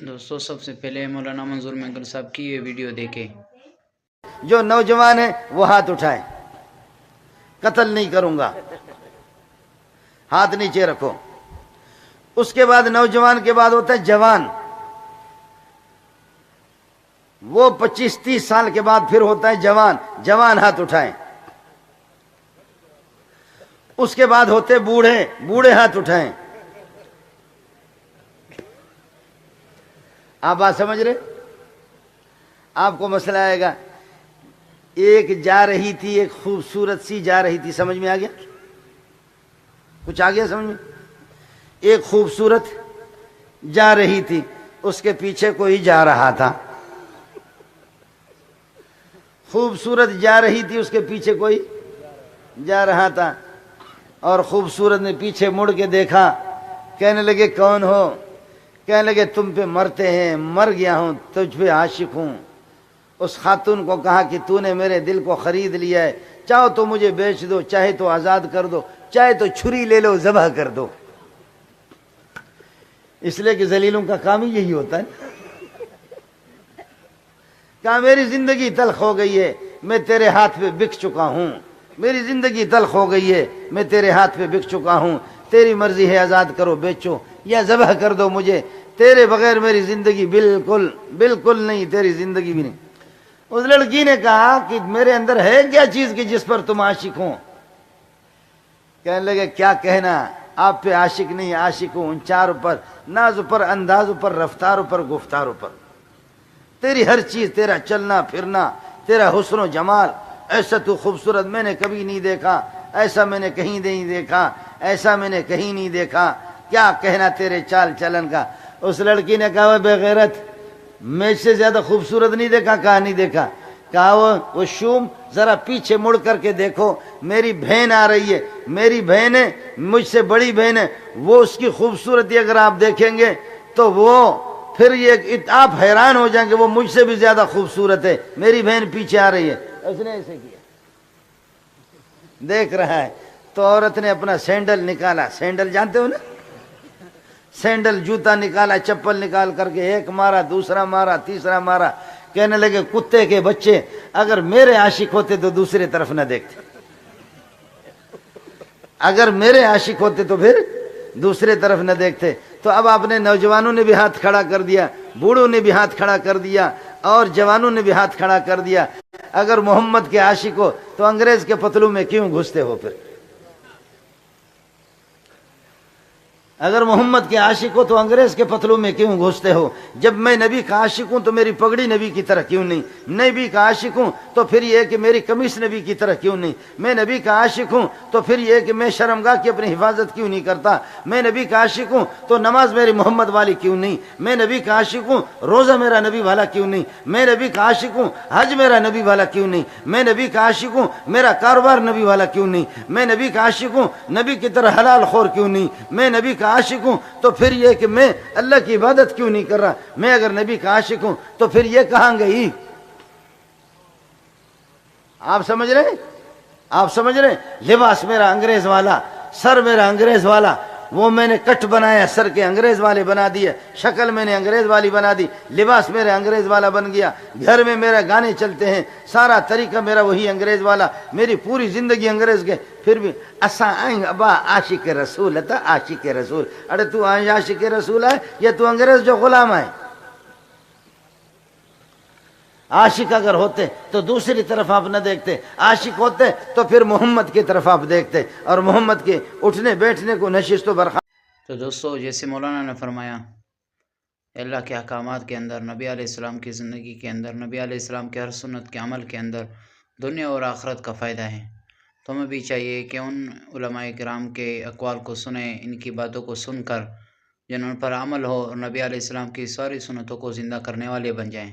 دوستو سب سے پہلے مولانا منظور مینگل صاحب کی یہ ویڈیو دیکھیں۔ جو نوجوان ہے وہ ہاتھ اٹھائیں، قتل نہیں کروں گا، ہاتھ نیچے رکھو۔ اس کے بعد نوجوان کے بعد ہوتا ہے جوان، وہ 25-30 سال کے بعد پھر ہوتا ہے جوان، جوان ہاتھ اٹھائیں۔ اس کے بعد ہوتے بوڑھے، بوڑھے ہاتھ اٹھائیں۔ آپ بات سمجھ رہے؟ آپ کو مسئلہ آئے گا، ایک جا رہی تھی، ایک خوبصورت سی جا رہی تھی، سمجھ میں آ گیا؟ کچھ آ گیا سمجھ میں؟ ایک خوبصورت جا رہی تھی، اس کے پیچھے کوئی جا رہا تھا۔ خوبصورت جا رہی تھی، اس کے پیچھے کوئی جا رہا تھا، اور خوبصورت نے پیچھے مڑ کے دیکھا، کہنے لگے کون ہو؟ کہنے لگے تم پہ مرتے ہیں، مر گیا ہوں، تجھ پہ عاشق ہوں۔ اس خاتون کو کہا کہ تو نے میرے دل کو خرید لیا ہے، چاہو تو مجھے بیچ دو، چاہے تو آزاد کر دو، چاہے تو چھری لے لو، ذبح کر دو۔ اس لیے کہ ذلیلوں کا کام ہی یہی ہوتا ہے۔ کہا میری زندگی تلخ ہو گئی ہے، میں تیرے ہاتھ پہ بک چکا ہوں، میری زندگی تلخ ہو گئی ہے، میں تیرے ہاتھ پہ بک چکا ہوں، تیری مرضی ہے، آزاد کرو، بیچو یا ذبح کر دو مجھے، تیرے بغیر میری زندگی بالکل بالکل نہیں، تیری زندگی بھی نہیں۔ اس لڑکی نے کہا کہ میرے اندر ہے کیا چیز کی جس پر تم عاشق ہوں؟ کہنے لگے کیا کہنا، آپ پہ عاشق نہیں، عاشق ہوں ان چاروں پر، ناز پر، انداز پر، رفتار پر، گفتار پر۔ تیری ہر چیز، تیرا چلنا پھرنا، تیرا حسن و جمال، ایسا تو خوبصورت میں نے کبھی نہیں دیکھا، ایسا میں نے کہیں نہیں دیکھا، ایسا میں نے کہیں نہیں دیکھا، کیا کہنا تیرے چال چلن کا۔ اس لڑکی نے کہا بے غیرت، میں اس سے زیادہ خوبصورت نہیں دیکھا۔ کہا نہیں دیکھا۔ کہا وہ شوم ذرا پیچھے مڑ کر کے دیکھو، میری بہن آ رہی ہے، میری بہن ہے، مجھ سے بڑی بہن ہے، وہ اس کی خوبصورتی اگر آپ دیکھیں گے تو وہ پھر یہ آپ حیران ہو جائیں گے، وہ مجھ سے بھی زیادہ خوبصورت ہے، میری بہن پیچھے آ رہی ہے۔ اس نے ایسے کیا، دیکھ رہا ہے تو عورت نے اپنا سینڈل نکالا، سینڈل جانتے ہو نا، سینڈل جوتا نکالا، چپل نکال کر کے ایک مارا، دوسرا مارا، تیسرا مارا۔ کہنے لگے کتے کے بچے، اگر میرے عاشق ہوتے تو دوسری طرف نہ دیکھتے، اگر میرے عاشق ہوتے تو پھر دوسرے طرف نہ دیکھتے۔ تو اب آپ نے نوجوانوں نے بھی ہاتھ کھڑا کر دیا، بوڑھوں نے بھی ہاتھ کھڑا کر دیا، اور جوانوں نے بھی ہاتھ کھڑا کر دیا۔ اگر محمد کے عاشق ہو تو انگریز کے پتلوں میں کیوں گھستے ہو؟ پھر اگر محمد کے عاشق ہو تو انگریز کے پتلوں میں کیوں گھستے ہو؟ جب میں نبی کا عاشق ہوں تو میری پگڑی نبی کی طرح کیوں نہیں؟ نبی کا عاشق ہوں تو پھر یہ کہ میری قمیص نبی کی طرح کیوں نہیں؟ میں نبی کا عاشق ہوں تو پھر یہ کہ میں شرمگاہ کی اپنی حفاظت کیوں نہیں کرتا؟ میں نبی کا عاشق ہوں تو نماز میری محمد والی کیوں نہیں؟ میں نبی کا عاشق ہوں، روزہ میرا نبی والا کیوں نہیں؟ میں نبی کا عاشق ہوں، حج میرا نبی والا کیوں نہیں؟ میں نبی کا عاشق ہوں، میرا کاروبار نبی والا کیوں نہیں؟ میں نبی کا عاشق ہوں، نبی کی طرح حلال خور کیوں نہیں؟ میں نبی کا عاشق ہوں تو پھر یہ کہ میں اللہ کی عبادت کیوں نہیں کر رہا؟ میں اگر نبی کا عاشق ہوں تو پھر یہ کہاں گئی؟ آپ سمجھ رہے ہیں؟ آپ سمجھ رہے ہیں؟ لباس میرا انگریز والا، سر میرا انگریز والا، وہ میں نے کٹ بنایا، سر کے انگریز والے بنا دیے، شکل میں نے انگریز والی بنا دی، لباس میرا انگریز والا بن گیا، گھر میں میرا گانے چلتے ہیں، سارا طریقہ میرا وہی انگریز والا، میری پوری زندگی انگریز کے۔ پھر بھی اساں آئیں ابا عاشق رسول تھا، عاشق رسول۔ ارے تو عاشق رسول ہے یا تو انگریز جو غلام ہے؟ عاشق اگر ہوتے تو دوسری طرف آپ نہ دیکھتے، عاشق ہوتے تو پھر محمد کی طرف آپ دیکھتے، اور محمد کے اٹھنے بیٹھنے کو، نشست و برخاست۔ تو دوستو جیسے مولانا نے فرمایا، اللہ کے احکامات کے اندر، نبی علیہ السلام کی زندگی کے اندر، نبی علیہ السلام کے ہر سنت کے عمل کے اندر دنیا اور آخرت کا فائدہ ہے۔ تو ہمیں بھی چاہیے کہ ان علماء کرام کے اقوال کو سنیں، ان کی باتوں کو سن کر جن ان پر عمل ہو اور نبی علیہ السلام کی ساری سنتوں کو زندہ کرنے والے بن جائیں۔